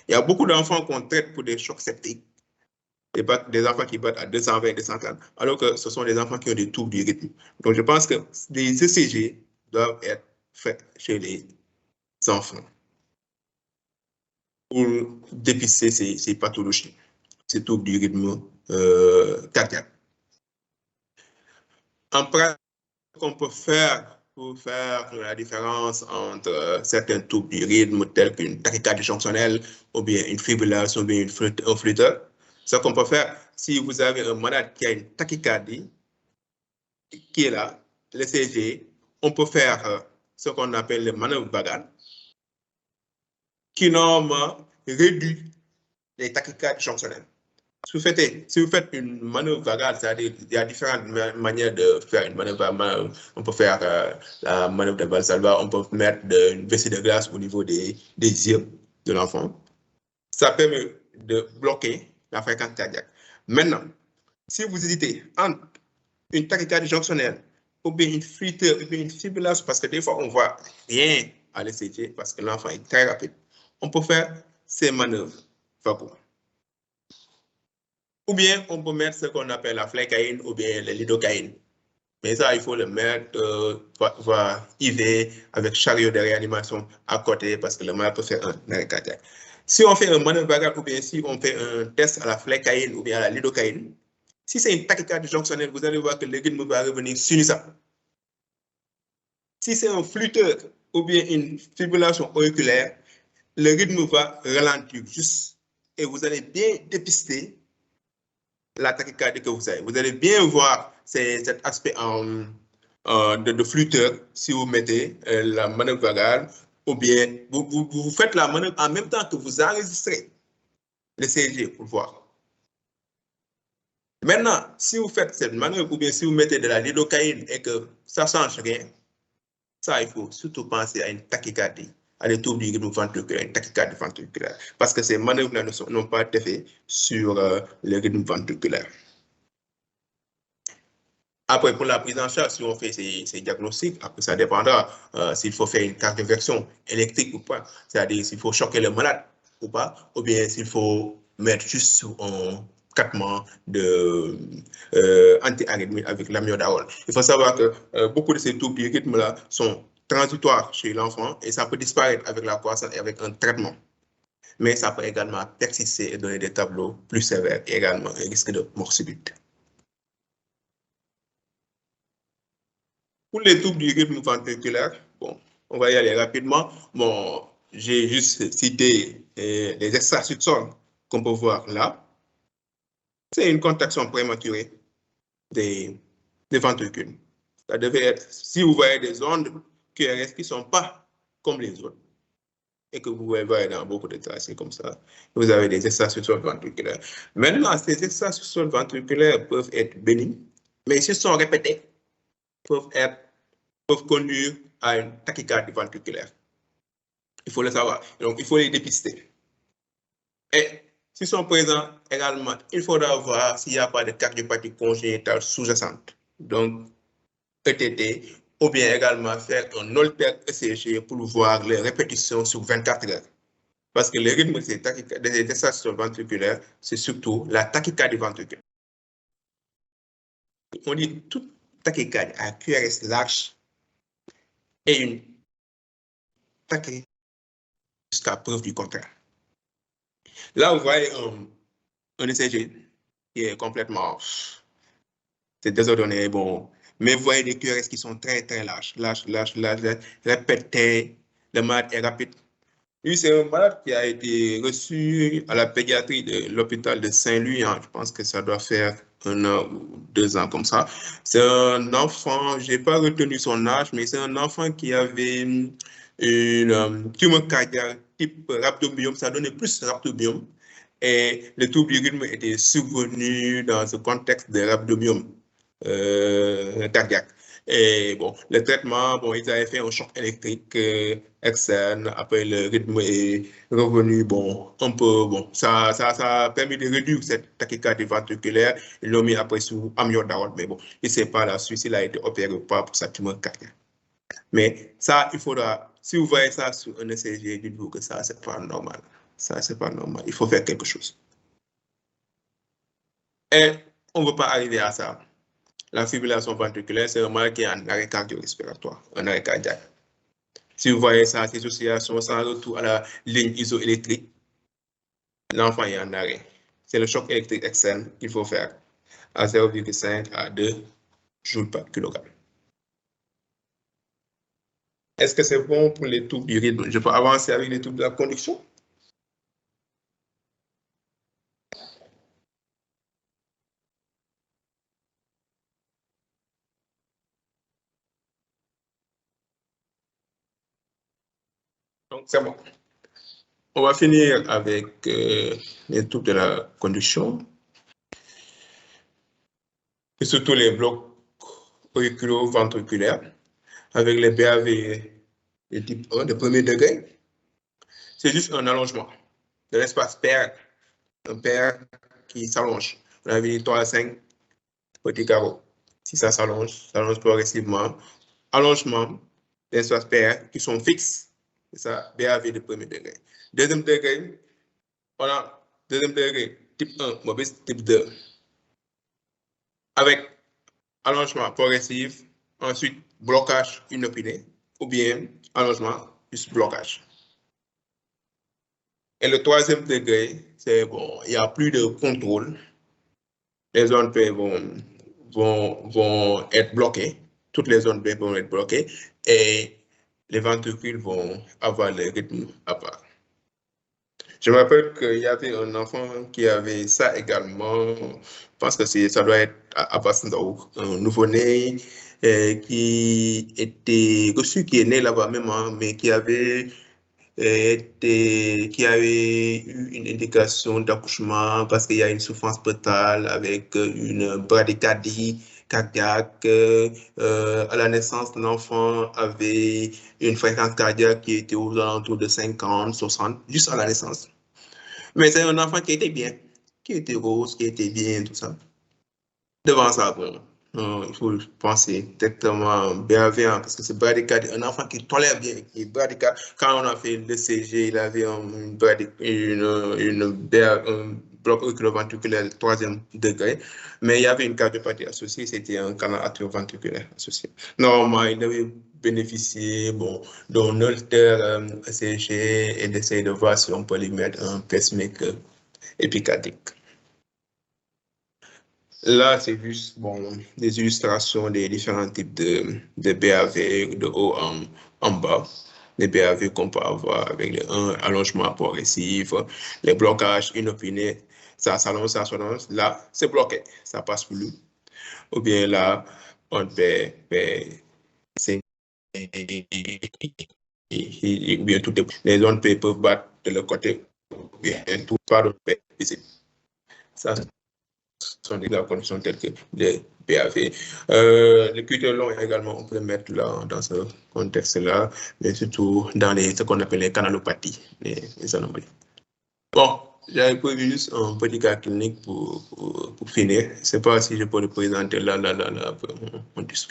Il y a beaucoup d'enfants qu'on traite pour des chocs septiques. Des enfants qui battent à 220, 240, alors que ce sont des enfants qui ont des troubles du rythme. Donc, je pense que les ECG doivent être faits chez les enfants pour dépister ces pathologies, ces troubles du rythme cardiaque. En pratique, qu'on peut faire pour faire la différence entre certains troubles du rythme, tels qu'une tachycardie jonctionnelle, ou bien une fibrillation, ou bien un flutteur. Ce qu'on peut faire, si vous avez un malade qui a une tachycardie, qui est là, l'ECG, on peut faire ce qu'on appelle les manœuvres vagales, qui normalement réduit les tachycardies jonctionnelles. Si vous faites une manœuvre vagale, c'est-à-dire il y a différentes manières de faire une manœuvre. On peut faire la manœuvre de Valsalva, on peut mettre une vessie de glace au niveau des yeux de l'enfant. Ça permet de bloquer la fréquence cardiaque. Maintenant, si vous hésitez entre une tachycardie jonctionnelle ou bien une flûteur, ou bien une fibrillation, parce que des fois on voit rien à l'ECG parce que l'enfant est très rapide, on peut faire ces manœuvres vagales. Ou bien on peut mettre ce qu'on appelle la flécaïne ou bien le lidocaïne. Mais ça, il faut le mettre, IV avec chariot de réanimation à côté parce que le malade peut faire un arrêt cardiaque. Si on fait un manœuvre vagale ou bien si on fait un test à la flécaïne ou bien à la lidocaïne, si c'est une tachycardie jonctionnelle, vous allez voir que le rythme va revenir sinusal. Si c'est un flûteur ou bien une fibrillation auriculaire, le rythme va ralentir juste et vous allez bien dépister la tachycardie que vous avez. Vous allez bien voir cet aspect de flûteur si vous mettez la manœuvre vagale ou bien vous faites la manœuvre en même temps que vous enregistrez le CG pour voir. Maintenant, si vous faites cette manœuvre ou bien si vous mettez de la lidocaïne et que ça ne change rien, ça, il faut surtout penser à une tachycardie, à des troubles du rythme ventriculaire, une tachycardie ventriculaire, parce que ces manœuvres-là n'ont pas d'effet sur le rythme ventriculaire. Après, pour la prise en charge, si on fait ces diagnostics, après, ça dépendra s'il faut faire une cardioversion électrique ou pas, c'est-à-dire s'il faut choquer le malade ou pas, ou bien s'il faut mettre juste un traitement anti-arythmique avec l'amiodarone. Il faut savoir que beaucoup de ces troubles du rythme-là sont transitoires chez l'enfant et ça peut disparaître avec la croissance et avec un traitement. Mais ça peut également persister et donner des tableaux plus sévères et également un risque de mort subite. Pour les troubles du rythme ventriculaire, bon, on va y aller rapidement. Bon, j'ai juste cité les extrasubsols qu'on peut voir là. C'est une contraction prématurée des ventricules. Ça devait être, si vous voyez des ondes QRS qui ne sont pas comme les autres, et que vous voyez dans beaucoup de cas, c'est comme ça, vous avez des extrasubsols ventriculaires. Maintenant, ces extrasubsols ventriculaires peuvent être bénignes, mais s'ils sont répétés, peuvent conduire à une tachycardie ventriculaire. Il faut le savoir. Donc, il faut les dépister. Et s'ils sont présents également, il faudra voir s'il n'y a pas de cardiopathie congénitale sous-jacente. Donc, ETT, ou bien également faire un Holter ECG pour voir les répétitions sur 24 heures. Parce que le rythme des extrasubsols ventriculaires, c'est surtout la tachycardie ventriculaire. On dit toute tachycardie à QRS large et une tachycardie jusqu'à preuve du contraire. Là, vous voyez un ECG qui est complètement, c'est désordonné, bon, mais vous voyez des QRS qui sont très, très larges, répétés, le malade est rapide. Lui, c'est un malade qui a été reçu à la pédiatrie de l'hôpital de Saint-Louis, hein. Je pense que ça doit faire 1 an ou 2 ans comme ça. C'est un enfant, je n'ai pas retenu son âge, mais c'est un enfant qui avait une tumeur cardiaque type rhabdomyome, ça donnait plus rhabdomyome. Et le trouble du rythme était survenu dans ce contexte de rhabdomyome cardiaque. Et bon, le traitement, bon, ils avaient fait un choc électrique externe. Après, le rythme est revenu, bon, un peu, bon, ça a permis de réduire cette tachycardie ventriculaire. Ils l'ont mis après sous amiodarone, mais bon, il ne sait pas la suite, il a été opéré ou pas pour sa tumeur cardiaque. Mais ça, il faudra, si vous voyez ça sur un ECG, dites-vous que ça, c'est pas normal. Ça, c'est pas normal. Il faut faire quelque chose. Et on ne veut pas arriver à ça. La fibrillation ventriculaire, c'est un mal qui est en arrêt cardio-respiratoire, un arrêt cardiaque. Si vous voyez ça, ces associations sans retour à la ligne isoélectrique, l'enfant est en arrêt. C'est le choc électrique externe qu'il faut faire à 0,5 à 2 joules par kilogramme. Est-ce que c'est bon pour les troubles du rythme? Je peux avancer avec les troubles de la conduction? Donc, c'est bon. On va finir avec les troubles de la conduction. Et surtout les blocs auriculo-ventriculaires avec les BAV de type 1 de premier degré. C'est juste un allongement de l'espace pair, un pair qui s'allonge. On a vu 3 à 5 petits carreaux. Si ça s'allonge progressivement. Allongement d'espace pair qui sont fixes. C'est ça, BAV de premier degré. Deuxième degré, on a deuxième degré type 1, mauvais type 2. Avec allongement progressif, ensuite blocage inopiné, ou bien allongement plus blocage. Et le troisième degré, c'est bon, il n'y a plus de contrôle. Les zones P vont être bloquées. Toutes les zones P vont être bloquées et les ventricules vont avoir le rythme à part. Je me rappelle qu'il y avait un enfant qui avait ça également. Je pense que ça doit être à Bassendorf, un nouveau-né qui était reçu, qui est né là-bas même, hein, mais qui avait eu une indication d'accouchement parce qu'il y a une souffrance pétale avec une bradycardie cardiaque. À la naissance, l'enfant avait une fréquence cardiaque qui était aux alentours de 50, 60, juste à la naissance. Mais c'est un enfant qui était bien, qui était rose, qui était bien, tout ça. Devant ça, bon, il faut penser exactement bienveillant parce que c'est bradycardie, un enfant qui tolère bien, qui est bradycardie. Quand on a fait le CG, il avait un bloc auriculoventriculaire troisième degré, mais il y avait une cardiopathie associée, c'était un canal atrioventriculaire associé. Normalement, il devait bénéficier d'un holter ECG et d'essayer de voir si on peut lui mettre un pacemaker épicardique. Là, c'est juste des illustrations des différents types de BAV de haut en bas. Les BAV qu'on peut avoir avec les allongement progressif, les blocages inopinés, ça s'allonge, ça s'allonge. Là, c'est bloqué, ça passe plus. Ou bien là, on peut ou bien tout les zones peuvent battre de l'autre côté, ou bien tout pas de visible. Ça, sont des conditions telles que les PAV. Le cutter long également, on peut le mettre là, dans ce contexte-là, mais surtout dans ce qu'on appelle les canalopathies, les anomalies. Bon, j'avais prévu juste un petit cas clinique pour finir. Je ne sais pas si je peux le présenter là, on discute.